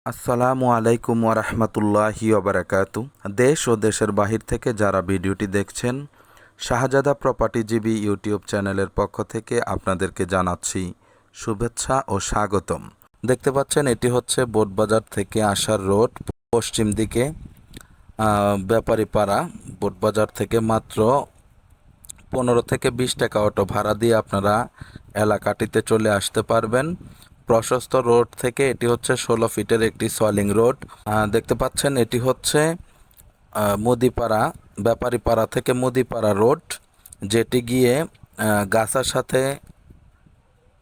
আসসালামু আলাইকুম ওরহমতুল্লাহি ওবরাকাতু। দেশ ও দেশের বাহির থেকে যারা ভিডিওটি দেখছেন, শাহজাদা প্রপার্টিজীবী ইউটিউব চ্যানেলের পক্ষ থেকে আপনাদেরকে জানাচ্ছি শুভেচ্ছা ও স্বাগতম। দেখতে পাচ্ছেন এটি হচ্ছে বোটবাজার থেকে আসার রোড, পশ্চিম দিকে ব্যাপারীপাড়া। বোটবাজার থেকে মাত্র 15 থেকে 20 টাকা অটো ভাড়া দিয়ে আপনারা এলাকাটিতে চলে আসতে পারবেন। প্রশস্ত রোড থেকে এটি হচ্ছে 16 ফিটের একটি সলিং রোড। দেখতে পাচ্ছেন এটি হচ্ছে মুদিপাড়া, ব্যাপারীপাড়া থেকে মুদিপাড়া রোড, যেটি গিয়ে গাছার সাথে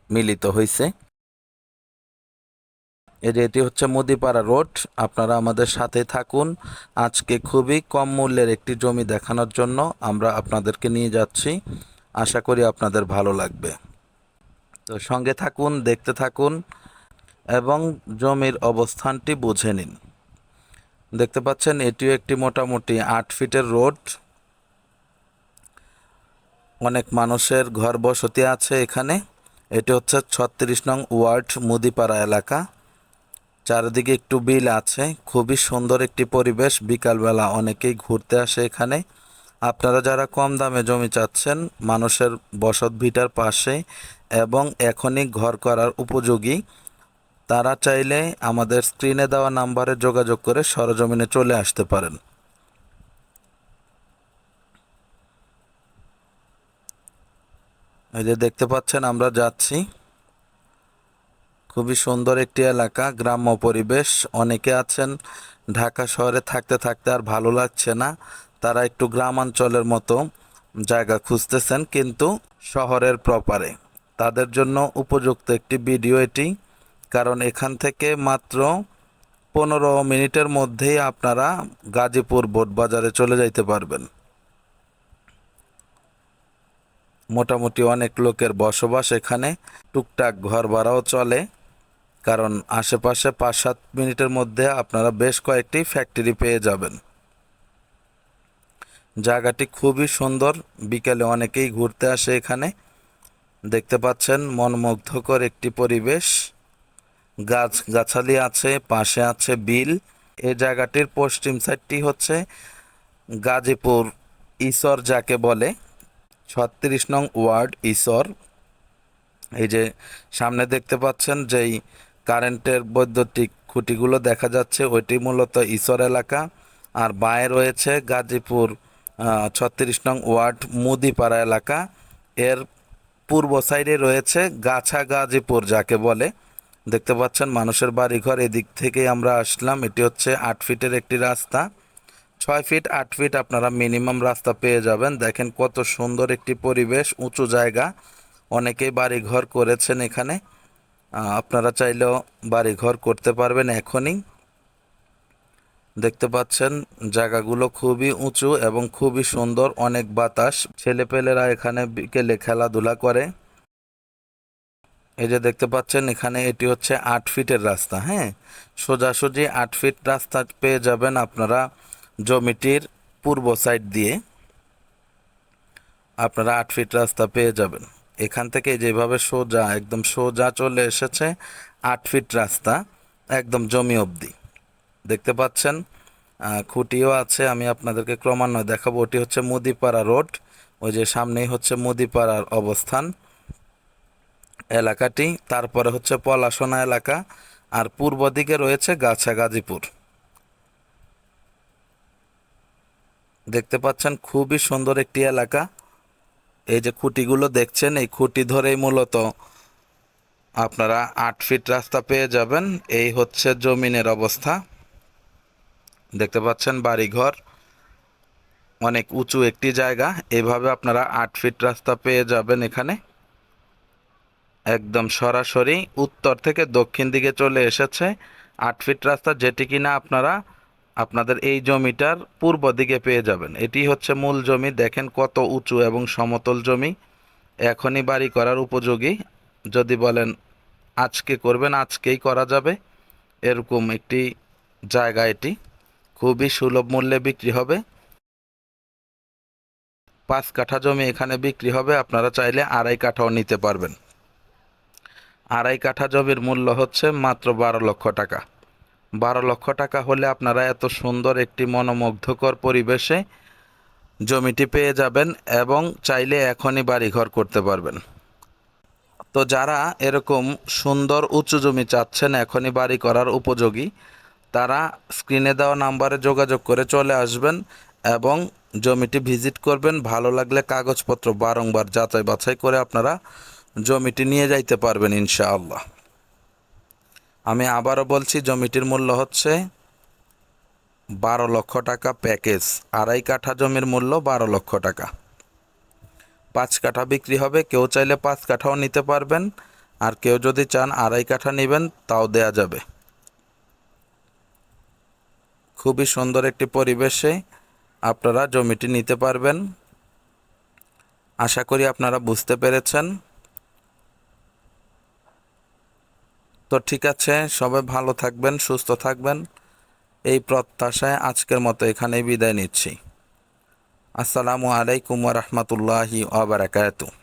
মিলিত হয়েছে। এই যে এটি হচ্ছে মুদিপাড়া রোড। আপনারা আমাদের সাথে থাকুন। আজকে খুবই কম মূল্যের একটি জমি দেখানোর জন্য আমরা আপনাদেরকে নিয়ে যাচ্ছি। আশা করি আপনাদের ভালো লাগবে। তো সঙ্গে থাকুন, দেখতে থাকুন এবং জমির অবস্থানটি বুঝে নিন। দেখতে পাচ্ছেন এটিও একটি মোটামুটি 8 ফিটের রোড। অনেক মানুষের ঘর বসতি আছে এখানে। এটি হচ্ছে 36 নং ওয়ার্ড, মুদিপাড়া এলাকা। চারিদিকে একটু বিল আছে, খুবই সুন্দর একটি পরিবেশ। বিকালবেলা অনেকেই ঘুরতে আসে এখানে। আপনারা যারা কম দামে জমি চাচ্ছেন, মানুষের বসত ভিটার পাশে এবং এখনই ঘর করার উপযোগী, তারা চাইলে আমাদের স্ক্রিনে দেওয়া নাম্বারে যোগাযোগ করে সরজমিনে চলে আসতে পারেন। এই যে দেখতে পাচ্ছেন আমরা যাচ্ছি। খুবই সুন্দর একটি এলাকা, গ্রাম্য পরিবেশ। অনেকে আছেন ঢাকা শহরে থাকতে থাকতে আর ভালো লাগছে না, তারা একটু গ্রামাঞ্চলের মতো জায়গা খুঁজতেছেন কিন্তু শহরের প্রপারে। তাদের জন্য উপযুক্ত একটি ভিডিও এটি, কারণ এখান থেকে মাত্র 15 মিনিটের মধ্যেই আপনারা গাজীপুর বোটবাজারে চলে যাইতে পারবেন। মোটামুটি অনেক লোকের বসবাস এখানে, টুকটাক ঘর ভাড়াও চলে, কারণ আশেপাশে 5-7 মিনিটের মধ্যে আপনারা বেশ কয়েকটি ফ্যাক্টরি পেয়ে যাবেন। জায়গাটি খুবই সুন্দর, বিকেলে অনেকেই ঘুরতে আসে এখানে। দেখতে পাচ্ছেন মনোমুগ্ধকর একটি পরিবেশ, গাছগাছালি আছে, পাশে আছে বিল। এই জায়গাটির পশ্চিম সাইডটি হচ্ছে গাজীপুর ঈশ্বর যাকে বলে, 36 নং ওয়ার্ড ঈশ্বর। এই যে সামনে দেখতে পাচ্ছেন যেই কারেন্টের বৈদ্যুতিক খুঁটিগুলো দেখা যাচ্ছে, ওইটি মূলত ঈশ্বর এলাকা। আর বাঁয়ে রয়েছে গাজীপুর 36 নং ওয়ার্ড মুদিপাড়া এলাকা। এর পূর্ব সাইডে রয়েছে গাছা গাজীপুর যাকে বলে। দেখতে পাচ্ছেন মানুষের বাড়িঘর, এদিক থেকেই আমরা আসলাম। এটি হচ্ছে 8 ফিটের একটি রাস্তা। 6 ফিট 8 ফিট আপনারা মিনিমাম রাস্তা পেয়ে যাবেন। দেখেন কত সুন্দর একটি পরিবেশ, উঁচু জায়গা। অনেকেই বাড়িঘর করেছেন এখানে। আপনারা চাইলেও বাড়িঘর করতে পারবেন এখনই। দেখতে পাচ্ছেন জায়গাগুলো খুবই উঁচু এবং খুবই সুন্দর, অনেক বাতাস। ছেলেপেলেরা এখানে বিকেলে খেলাধুলা করে। এই যে দেখতে পাচ্ছেন এখানে এটি হচ্ছে 8 ফিটের রাস্তা। হ্যাঁ, সোজাসুজি 8 ফিট রাস্তা পেয়ে যাবেন আপনারা জমিটির পূর্ব সাইড দিয়ে। আপনারা 8 ফিট রাস্তা পেয়ে যাবেন এখান থেকে। যেভাবে সোজা, একদম সোজা চলে এসেছে 8 ফিট রাস্তা একদম জমি অবধি। দেখতে পাচ্ছেন খুঁটিও আছে, আমি আপনাদেরকে ক্রমান্বয়ে দেখাবো। ওটি হচ্ছে মুদিপাড়া রোড, ওই যে সামনেই হচ্ছে মুদিপাড়ার অবস্থান এলাকাটি। তারপরে হচ্ছে পলাশোনা এলাকা, আর পূর্ব দিকে রয়েছে গাছা গাজীপুর। দেখতে পাচ্ছেন খুবই সুন্দর একটি এলাকা। এই যে খুঁটিগুলো দেখছেন, এই খুঁটি ধরেই মূলত আপনারা 8 ফিট রাস্তা পেয়ে যাবেন। এই হচ্ছে জমিনের অবস্থা। দেখতে পাচ্ছেন বাড়িঘর, অনেক উঁচু একটি জায়গা। এইভাবে আপনারা 8 ফিট রাস্তা পেয়ে যাবেন এখানে। একদম সরাসরি উত্তর থেকে দক্ষিণ দিকে চলে এসেছে 8 ফিট রাস্তা, যেটি কিনা আপনারা আপনাদের এই জমিটার পূর্ব দিকে পেয়ে যাবেন। এটি হচ্ছে মূল জমি। দেখেন কত উঁচু এবং সমতল জমি, এখনই বাড়ি করার উপযোগী। যদি বলেন আজকে করবেন, আজকেই করা যাবে, এরকম একটি জায়গা। এটি খুবই সুলভ মূল্যে বিক্রি হবে। 5 কাঠা জমি এখানে বিক্রি হবে, আপনারা চাইলে 2.5 কাঠাও নিতে পারবেন। 2.5 কাঠা জমির মূল্য হচ্ছে মাত্র 12 লক্ষ টাকা। 12 লক্ষ টাকা হলে আপনারা এত সুন্দর একটি মনোমুগ্ধকর পরিবেশে জমিটি পেয়ে যাবেন এবং চাইলে এখনই বাড়িঘর করতে পারবেন। তো যারা এরকম সুন্দর উঁচু জমি চাচ্ছেন এখনই বাড়ি করার উপযোগী, তারা স্ক্রিনে দেওয়া নাম্বারে যোগাযোগ করে চলে আসবেন এবং জমিটি ভিজিট করবেন। ভালো লাগলে কাগজপত্র বারংবার যাচাই বাছাই করে আপনারা জমিটি নিয়ে যাইতে পারবেন ইনশাআল্লাহ। আমি আবারও বলছি, জমিটির মূল্য হচ্ছে 12 লক্ষ টাকা প্যাকেজ। 2.5 কাঠা জমির মূল্য 12 লক্ষ টাকা। 5 কাঠা বিক্রি হবে, কেউ চাইলে 5 কাঠাও নিতে পারবেন, আর কেউ যদি চান 2.5 কাঠা নেবেন তাও দেয়া যাবে। খুবই সুন্দর একটি পরিবেশে আপনারা জমিটি নিতে পারবেন। আশা করি আপনারা বুঝতে পেরেছেন। তো ঠিক আছে, সবাই ভালো থাকবেন, সুস্থ থাকবেন, এই প্রত্যাশায় আজকের মতো এখানেই বিদায় নিচ্ছি। আসসালামু আলাইকুম ওয়া রাহমাতুল্লাহি ওয়া বারাকাতুহু।